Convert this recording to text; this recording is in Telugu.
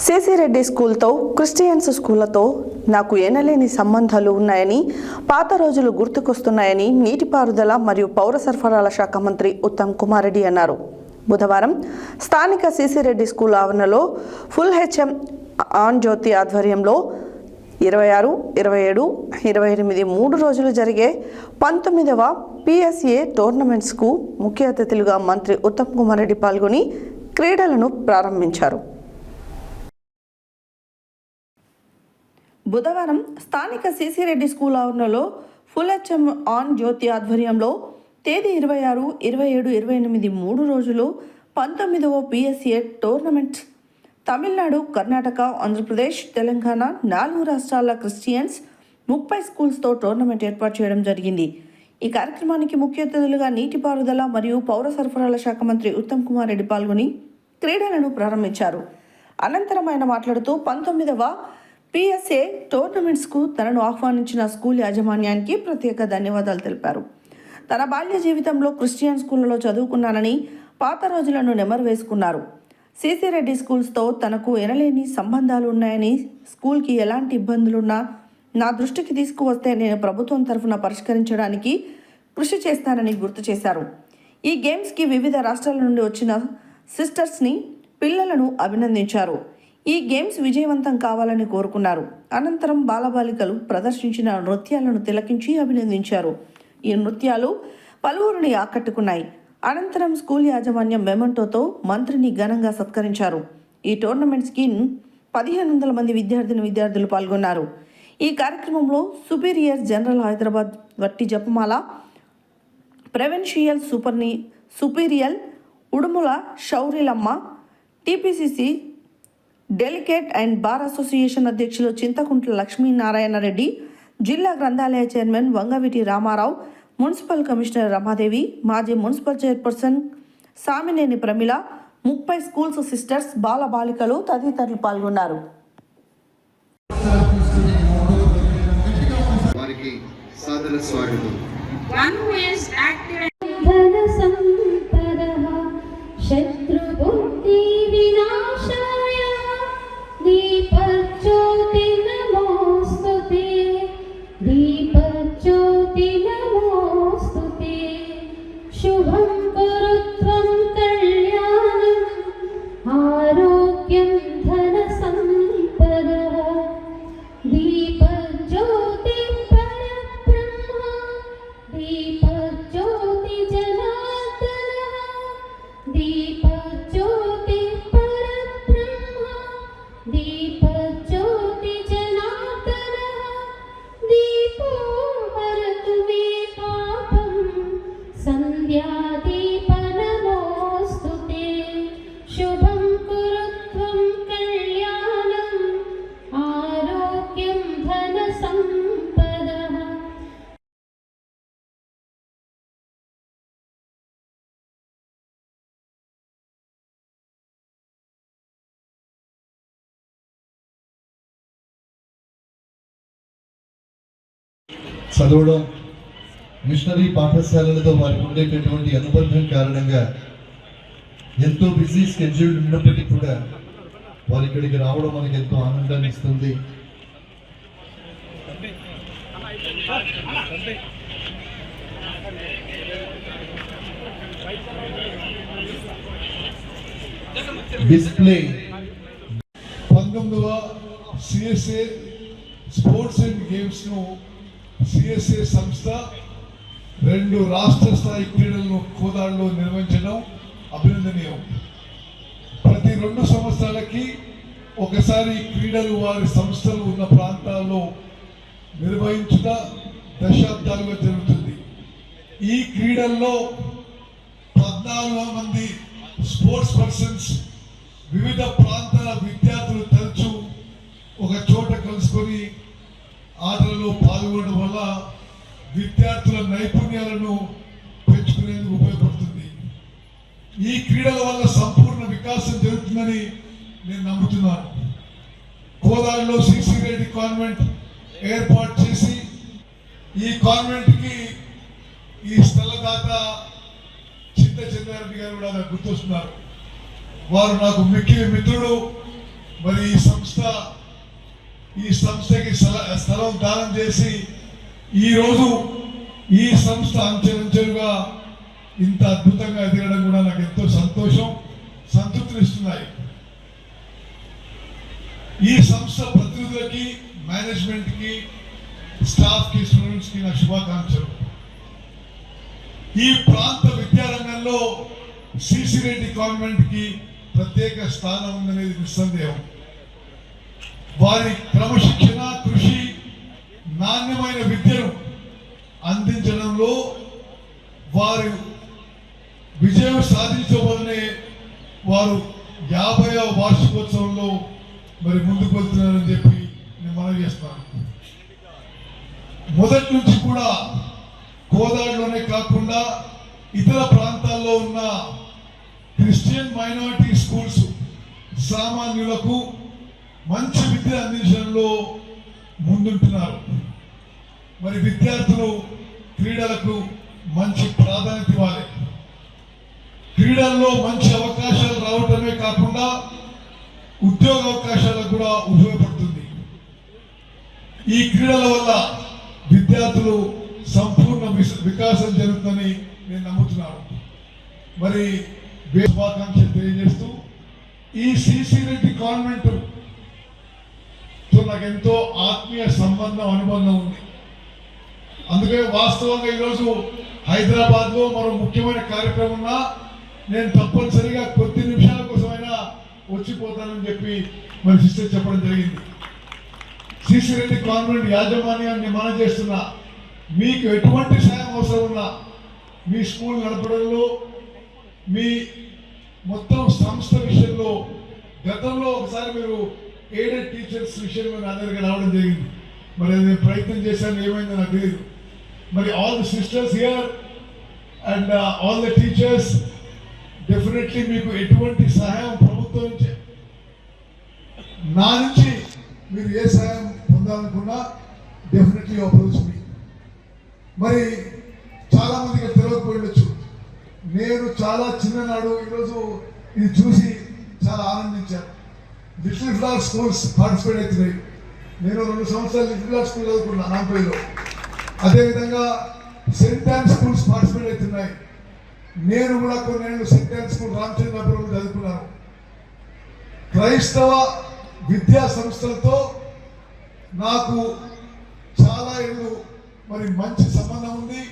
సిసి రెడ్డి స్కూల్తో క్రిస్టియన్స్ స్కూళ్లతో నాకు ఎనలేని సంబంధాలు ఉన్నాయని, పాత రోజులు గుర్తుకొస్తున్నాయని నీటిపారుదల మరియు పౌర సరఫరాల శాఖ మంత్రి ఉత్తమ్ కుమార్ రెడ్డి అన్నారు. బుధవారం స్థానిక సిసి రెడ్డి స్కూల్ ఆవరణలో ఫుల్ హెచ్ఎం ఆన్ జ్యోతి ఆధ్వర్యంలో 26, 27, 28 3 రోజులు జరిగే 19వ PSA టోర్నమెంట్స్కు ముఖ్య అతిథులుగా మంత్రి ఉత్తమ్ కుమార్ రెడ్డి పాల్గొని క్రీడలను ప్రారంభించారు. బుధవారం స్థానిక సిసి రెడ్డి స్కూల్ ఆవరణలో ఫుల్ హెచ్ఎం ఆన్ జ్యోతి ఆధ్వర్యంలో తేదీ 26, 27, 28 3 రోజులు 19వ PSA టోర్నమెంట్ తమిళనాడు, కర్ణాటక, ఆంధ్రప్రదేశ్, తెలంగాణ 4 రాష్ట్రాల క్రిస్టియన్స్ 30 స్కూల్స్తో టోర్నమెంట్ ఏర్పాటు చేయడం జరిగింది. ఈ కార్యక్రమానికి ముఖ్య అతిథులుగా నీటిపారుదల మరియు పౌర సరఫరాల శాఖ మంత్రి ఉత్తమ్ కుమార్ రెడ్డి పాల్గొని క్రీడలను ప్రారంభించారు. అనంతరం ఆయన మాట్లాడుతూ 19వ PSA టోర్నమెంట్స్కు తనను ఆహ్వానించిన స్కూల్ యాజమాన్యానికి ప్రత్యేక ధన్యవాదాలు తెలిపారు. తన బాల్య జీవితంలో క్రిస్టియన్ స్కూళ్లలో చదువుకున్నానని, పాత రోజులను నెమరు వేసుకున్నారు. సిసి రెడ్డి స్కూల్స్తో తనకు ఎనలేని సంబంధాలు ఉన్నాయని, స్కూల్కి ఎలాంటి ఇబ్బందులున్నా నా దృష్టికి తీసుకువస్తే నేను ప్రభుత్వం తరఫున పరిష్కరించడానికి కృషి చేస్తానని గుర్తు చేశారు. ఈ గేమ్స్కి వివిధ రాష్ట్రాల నుండి వచ్చిన సిస్టర్స్ని, పిల్లలను అభినందించారు. ఈ గేమ్స్ విజయవంతం కావాలని కోరుకున్నారు. అనంతరం బాలబాలికలు ప్రదర్శించిన నృత్యాలను తిలకించి అభినందించారు. ఈ నృత్యాలు పలువురిని ఆకట్టుకున్నాయి. అనంతరం స్కూల్ యాజమాన్యం మెమంటోతో మంత్రిని ఘనంగా సత్కరించారు. ఈ టోర్నమెంట్స్కి 1500 మంది విద్యార్థులు పాల్గొన్నారు. ఈ కార్యక్రమంలో superior general Hyderabad Vatti Japamala, provincial superior Udumula Shaurilamma, TPCC delegate and bar association అధ్యక్షులు చింతకుంట్ల లక్ష్మీనారాయణ రెడ్డి, జిల్లా గ్రంథాలయ chairman Vangaveeti Ramarao, municipal commissioner Ramadevi, మాజీ municipal chairperson Samineni Pramila, 30 schools sisters, బాలబాలికలు తదితరులు పాల్గొన్నారు. చదవడం, మిషనరీ పాఠశాలలతో వారికి ఉండేటటువంటి అనుబంధం కారణంగా ఎంతో బిజీ స్కెడ్యూల్ ఉన్నప్పటికీ కూడా వారి ఇక్కడికి రావడం మనకి ఎంతో ఆనందాన్ని ఇస్తుంది. డిస్ప్లే 19వ CSA స్పోర్ట్స్ అండ్ గేమ్స్ ను CSA సంస్థ 2 రాష్ట్ర స్థాయి క్రీడలను కోదాడలో నిర్వహించడం అభినందనీయం. ప్రతి 2 సంవత్సరాలకి ఒకసారి క్రీడలు వారి సంస్థలు ఉన్న ప్రాంతాల్లో నిర్వహించుట దశాబ్దాలుగా జరుగుతుంది. ఈ క్రీడల్లో 14 మంది స్పోర్ట్స్ పర్సన్స్ వివిధ ప్రాంతాల విద్యార్థులు తరచూ ఒక చోట కలుసుకొని ఆటలలో పాల్గొనడం వల్ల విద్యార్థుల నైపుణ్యాలను పెంచుకునేందుకు ఉపయోగపడుతుంది. ఈ క్రీడల వల్ల సంపూర్ణ వికాసం జరుగుతుందని నేను నమ్ముతున్నాను. కోదాడలో సిసి రెడ్డి కాన్వెంట్ ఏర్పాటు చేసి ఈ కాన్వెంట్కి ఈ స్థలదాత చింత చంద్రారెడ్డి గారు కూడా నాకు గుర్తొస్తున్నారు. వారు నాకు మిక్కిలి మిత్రుడు. మరి ఈ సంస్థకి స్థలం దానం చేసి ఈరోజు ఈ సంస్థ అంచెలంచెలుగా ఇంత అద్భుతంగా ఎదగడం కూడా నాకు ఎంతో సంతోషం, సంతృప్తినిస్తున్నాయి. ఈ సంస్థ ప్రతినిధులకి, మేనేజ్మెంట్కి, స్టాఫ్కి, స్టూడెంట్స్కి నా శుభాకాంక్షలు. ఈ ప్రాంత విద్యారంగంలో సిసి రెడ్డి కాన్వెంట్కి ప్రత్యేక స్థానం ఉందనేది నిస్సందేహం. వారి క్రమశిక్షణ, కృషి, నాణ్యమైన విద్యను అందించడంలో వారు విజయం సాధించబోదనే వారు 50వ వార్షికోత్సవంలో మరి ముందుకు వెళ్తున్నారని చెప్పి నేను మనవి చేస్తాను. మొదటి నుంచి కూడా కోదాడులోనే కాకుండా ఇతర ప్రాంతాల్లో ఉన్న క్రిస్టియన్ మైనారిటీ స్కూల్స్ సామాన్యులకు మంచి విద్య అందించడంలో ముందుంటున్నారు. మరి విద్యార్థులు క్రీడలకు మంచి ప్రాధాన్యత ఇవ్వాలి. క్రీడల్లో మంచి అవకాశాలు రావటమే కాకుండా ఉద్యోగ అవకాశాలకు కూడా ఉపయోగపడుతుంది. ఈ క్రీడల వల్ల విద్యార్థులు సంపూర్ణ వికాసం జరుగుతుందని నేను నమ్ముతున్నాను. మరి శుభాకాంక్షలు తెలియజేస్తూ ఈ సిసి రెడ్డి కాన్వెంట్ నాకు ఎంతో ఆత్మీయ అనుబంధం ఉంది. అందుకే వాస్తవంగా ఈరోజు హైదరాబాద్లో మరో ముఖ్యమైన కార్యక్రమం ఉన్నా నేను తప్పనిసరిగా కొద్ది నిమిషాల కోసమైనా వచ్చిపోతానని చెప్పి మరి సిస్టర్ చెప్పడం జరిగింది. సిసి రెడ్డి కాన్వెంట్ యాజమాన్యాన్ని మనం చేస్తున్నా, మీకు ఎటువంటి సాయం అవసరం ఉన్నా మీ స్కూల్ నడపడంలో, మీ మొత్తం సంస్థ విషయంలో గతంలో ఒకసారి మీరు ఎయిడెడ్ టీచర్స్ విషయంలో నా దగ్గరికి రావడం జరిగింది. మరి నేను ప్రయత్నం చేశాను, ఏమైందో నాకు తెలియదు. మరి all the sisters here and all the teachers definitely మీకు ఎటువంటి సహాయం ప్రభుత్వం నుంచి నా నుంచి మీరు ఏ సహాయం పొందాలనుకున్నా డెఫినెట్లీ అప్రోచ్ మీ. మరి చాలా మందికి తెలియకపోయిండొచ్చు, నేను చాలా చిన్ననాడు ఈరోజు ఇది చూసి చాలా ఆనందించాను. లిటిల్ ఫ్లవర్ స్కూల్స్ పార్టిసిపేట్ అవుతున్నాయి. నేను 2 సంవత్సరాలు లిటిల్ ఫ్లవర్ స్కూల్ చదువుకున్నా నాంపల్లిలో. అదేవిధంగా సెయింట్ యాన్ స్కూల్స్ పార్టిసిపేట్ అవుతున్నాయి. నేను కూడా కొన్ని సెయింట్ యాన్ స్కూల్ రామచంద్రపురంలో చదువుకున్నాను. క్రైస్తవ విద్యా సంస్థలతో నాకు చాలా ఏళ్ళు మరి మంచి సంబంధం ఉంది.